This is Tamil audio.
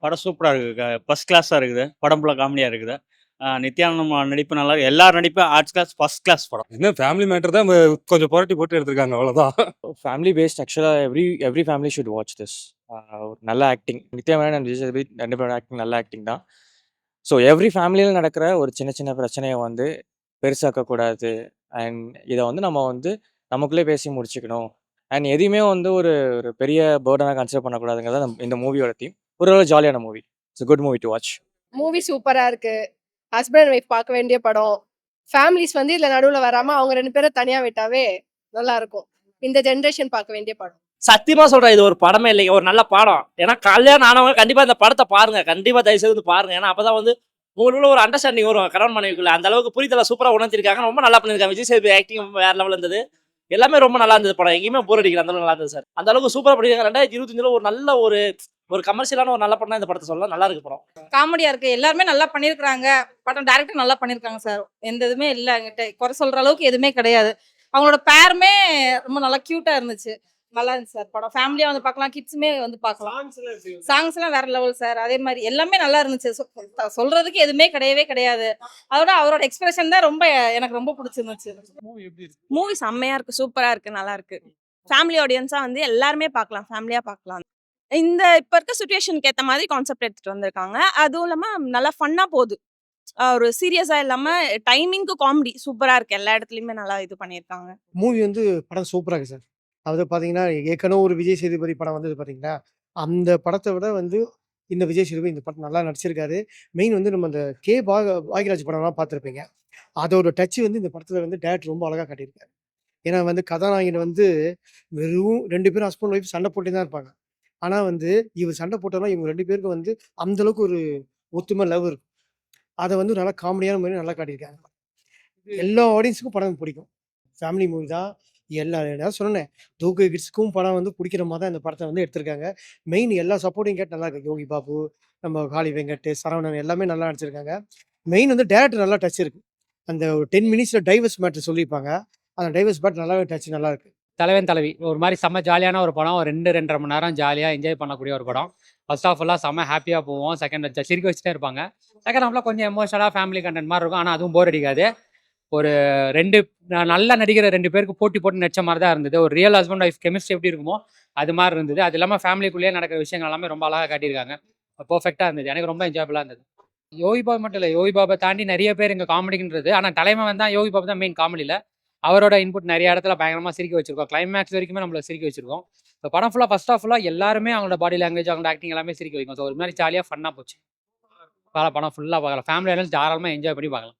படம் சூப்பரா இருக்குங்க. ஃபர்ஸ்ட் கிளாஸா இருக்குது. படம் ஃபுல்லா காமெடியா இருக்குது. நித்யானந்தா நடிப்பு நல்லா இருக்கு. எல்லார் நடிப்பும் ஆர்ட்ஸ் கிளாஸ், ஃபர்ஸ்ட் கிளாஸ் படம். என்ன ஃபேமிலி மேட்டர் தான் கொஞ்சம் புரட்டி போட்டு எடுத்திருக்காங்க அவ்வளோதான். ஃபேமிலி பேஸ்ட் ஆக்சுவலாக every family should watch this. நல்ல ஆக்டிங், நித்யா மேனன் அண்ட் விஜய் சேதுபதி 2 பேரோட ஆக்டிங் நல்ல ஆக்டிங் தான். ஸோ எவ்ரி ஃபேமிலியில் நடக்கிற ஒரு சின்ன சின்ன பிரச்சனையை வந்து பெருசாக்கக்கூடாது. அண்ட் இதை வந்து நம்ம வந்து நமக்குள்ளே பேசி முடிச்சுக்கணும். அண்ட் எதையுமே வந்து ஒரு ஒரு பெரிய பேர்டனாக கன்சிடர் பண்ணக்கூடாதுங்கிறத இந்த மூவியோட தீம். ஒரு ஜாலியான movie. It's good movie to watch. Movie சூப்பரா இருக்கு. ஹஸ்பண்ட் அண்ட் ஒய்ஃப் பார்க்க வேண்டிய படம். ஃபேமிலிஸ் வந்து இதுல நடுவுல வராம அவங்க 2 பேரும் தனியா விட்டாவே நல்லா இருக்கும். இந்த ஜெனரேஷன் பார்க்க வேண்டிய படம். சத்தியமா சொல்றேன், இது ஒரு படமே இல்லைங்க, ஒரு நல்ல படம். ஏன்னா கல்யாணம் ஆனவங்க கண்டிப்பா இந்த படத்தை பாருங்க, கண்டிப்பா தயவு செய்து பாருங்க. ஏன்னா அப்பதான் வந்து உங்களுக்குள்ள ஒரு அண்டர்ஸ்டாண்டிங் வரும் கணவன் மனைவிக்குள்ள. அந்த அளவுக்கு புரிதலை சூப்பரா உணர்த்திருக்காங்க, ரொம்ப நல்லா பண்ணிருக்காங்க. விஜய் சேதுபதி ஆக்டிங் வேற லெவல் இருந்தது, எல்லாமே ரொம்ப நல்லா இருந்தது. படம் எங்கேயுமே போர் அடிக்கல, அந்த அளவுக்கு நல்லா இருந்தது சார். அந்த அளவுக்கு சூப்பரா பண்ணிருக்காங்க. 2025 ஒரு நல்ல ஒரு கமர்ஷியலான ஒரு நல்ல படம். இந்த படத்தை சொல்லலாம், நல்லா இருக்கு படம். காமெடியா இருக்கு, எல்லாருமே நல்லா பண்ணிருக்காங்க. படம் டைரக்டர் நல்லா பண்ணிருக்காங்க சார். எந்த இதுவுமே இல்ல, என்கிட்ட குறை சொல்ற அளவுக்கு எதுவுமே கிடையாது. அவங்களோட பேருமே ரொம்ப நல்லா கியூட்டா இருந்துச்சு, நல்லா இருந்துச்சு சார். படம் ஃபேமிலியா வந்து பார்க்கலாம், கிட்ஸுமே வந்து பார்க்கலாம். சாங்ஸ் எல்லாம் வேற லெவல் சார். அதே மாதிரி எல்லாமே நல்லா இருந்துச்சு. சொல்றதுக்கு எதுவுமே கிடையாது. அதோட அவரோட எக்ஸ்பிரஷன் தான் எனக்கு ரொம்ப பிடிச்சிருந்துச்சு. மூவி செம்மையா இருக்கு, சூப்பரா இருக்கு, நல்லா இருக்கு. ஃபேமிலி ஆடியன்ஸா வந்து எல்லாருமே பார்க்கலாம், ஃபேமிலியா பார்க்கலாம். இந்த இப்ப இருக்க சுச்சுவேஷனுக்கு ஏத்த மாதிரி கான்செப்ட் எடுத்துட்டு வந்திருக்காங்க. அதுவும் இல்லாம நல்லா ஃபன்னா போகுது. ஒரு சீரியஸா இல்லாம டைமிங்க்கு காமெடி சூப்பரா இருக்கு. எல்லா இடத்துலயுமே நல்லா இது பண்ணியிருக்காங்க. மூவி வந்து படம் சூப்பரா இருக்கு சார். அதாவது பார்த்தீங்கன்னா, ஏற்கனவே ஒரு விஜய் சேதுபதி படம் வந்தது பார்த்தீங்களா? அந்த படத்தை விட வந்து இந்த விஜய் சேதுபதி இந்த படம் நல்லா நடிச்சிருக்காரு. மெயின் வந்து நம்ம அந்த பாக்யராஜ் படம்லாம் பார்த்துருப்பீங்க. அதோட டச் வந்து இந்த படத்துல வந்து டைரக்டர் ரொம்ப அழகா காட்டியிருக்காரு. ஏன்னா வந்து கதாநாயகன் வந்து வெறும் 2 பேரும் ஹஸ்பண்ட் ஒய்ஃப் சண்டை போட்டே தான் இருப்பாங்க. ஆனா வந்து இவர் சண்டை போட்டாலும் இவங்க 2 பேருக்கும் வந்து அந்த அளவுக்கு ஒரு ஒத்துமை, லவ் இருக்கும். அதை வந்து நல்லா காமெடியான மாதிரி நல்லா காட்டியிருக்காங்க. எல்லா ஆடியன்ஸுக்கும் படம் பிடிக்கும். ஃபேமிலி மூவி தான். நான் சொன்னேன், தூக்கு கிட்ஸ்க்கும் படம் வந்து பிடிக்கிற மாதிரி தான் இந்த படத்தை வந்து எடுத்திருக்காங்க. மெயின் எல்லா சப்போர்ட்டிங் கேட் நல்லா இருக்கு. யோகி பாபு, நம்ம காளி வெங்கட், சரவணன் எல்லாமே நல்லா நடிச்சிருக்காங்க. மெயின் வந்து டேரக்டர் நல்லா டச் இருக்கு. அந்த ஒரு 10 மினிட்ஸ்ல டைவர்ஸ் மேட்டர் சொல்லியிருப்பாங்க. அந்த டைவர்ஸ் மேட் நல்லாவே டச் நல்லா இருக்கு. தலைவன் தலைவி ஒரு மாதிரி செம்ம ஜாலியான ஒரு படம். ஒரு 2-2.5 மணி நேரம் ஜாலியாக என்ஜாய் பண்ணக்கூடிய ஒரு படம். ஃபர்ஸ்ட் ஆஃப் ஃபுல்லாக செம்ம ஹாப்பியாக போவோம். செகண்ட் சிரிக்க வச்சுட்டே இருப்பாங்க. செகண்ட் ஹாஃப்ல கொஞ்சம் எமோஷனலாக ஃபேமிலி கண்டென்ட் மாதிரி இருக்கும். ஆனால் அதுவும் போர் அடிக்காது. ஒரு 2 நல்ல நடிக்கிற 2 பேருக்கு போட்டு நடிச்ச மாதிரி தான் இருந்தது. ஒரு ரியல் ஹஸ்பண்ட் ஒய்ஃப் கெமிஸ்ட்ரி எப்படி இருக்குமோ அது மாதிரி இருந்தது. அது இல்லாமல் ஃபேமிலிக்குள்ளேயே நடக்கிற விஷயங்கள் எல்லாமே ரொம்ப அழகாக காட்டியிருக்காங்க. பர்ஃபெக்டாக இருந்தது. எனக்கு ரொம்ப என்ஜாயபுளாக இருந்தது. யோகி பாபு மட்டும் இல்லை, யோகி பாபை தாண்டி நிறைய பேர் இங்கே காமெடின்றது. ஆனால் தலைமை தான் யோகி பாபு தான் மெயின் காமெடியில். அவரோட இன்புட் நிறைய இடத்துல பயங்கரமாக சிரிக்க வச்சிருக்கோம். கிளைமேக்ஸ் வரைக்குமே நம்மளை சிரிக்க வச்சிருக்கோம். இப்போ படம் ஃபுல்லாக ஃபர்ஸ்ட் ஆஃப் ஃபுல்லாக எல்லாருமே அவங்களோட பாடி லாங்குவேஜ், அவங்களோட ஆக்டிங் எல்லாமே சிரிக்க வைக்கும். ஸோ ஒரு மாதிரி ஜாலியாக ஃபன்னாக போச்சு. படம் ஃபுல்லாக பார்க்கலாம். ஃபேமிலி தாராளமாக என்ஜாய் பண்ணி பார்க்கலாம்.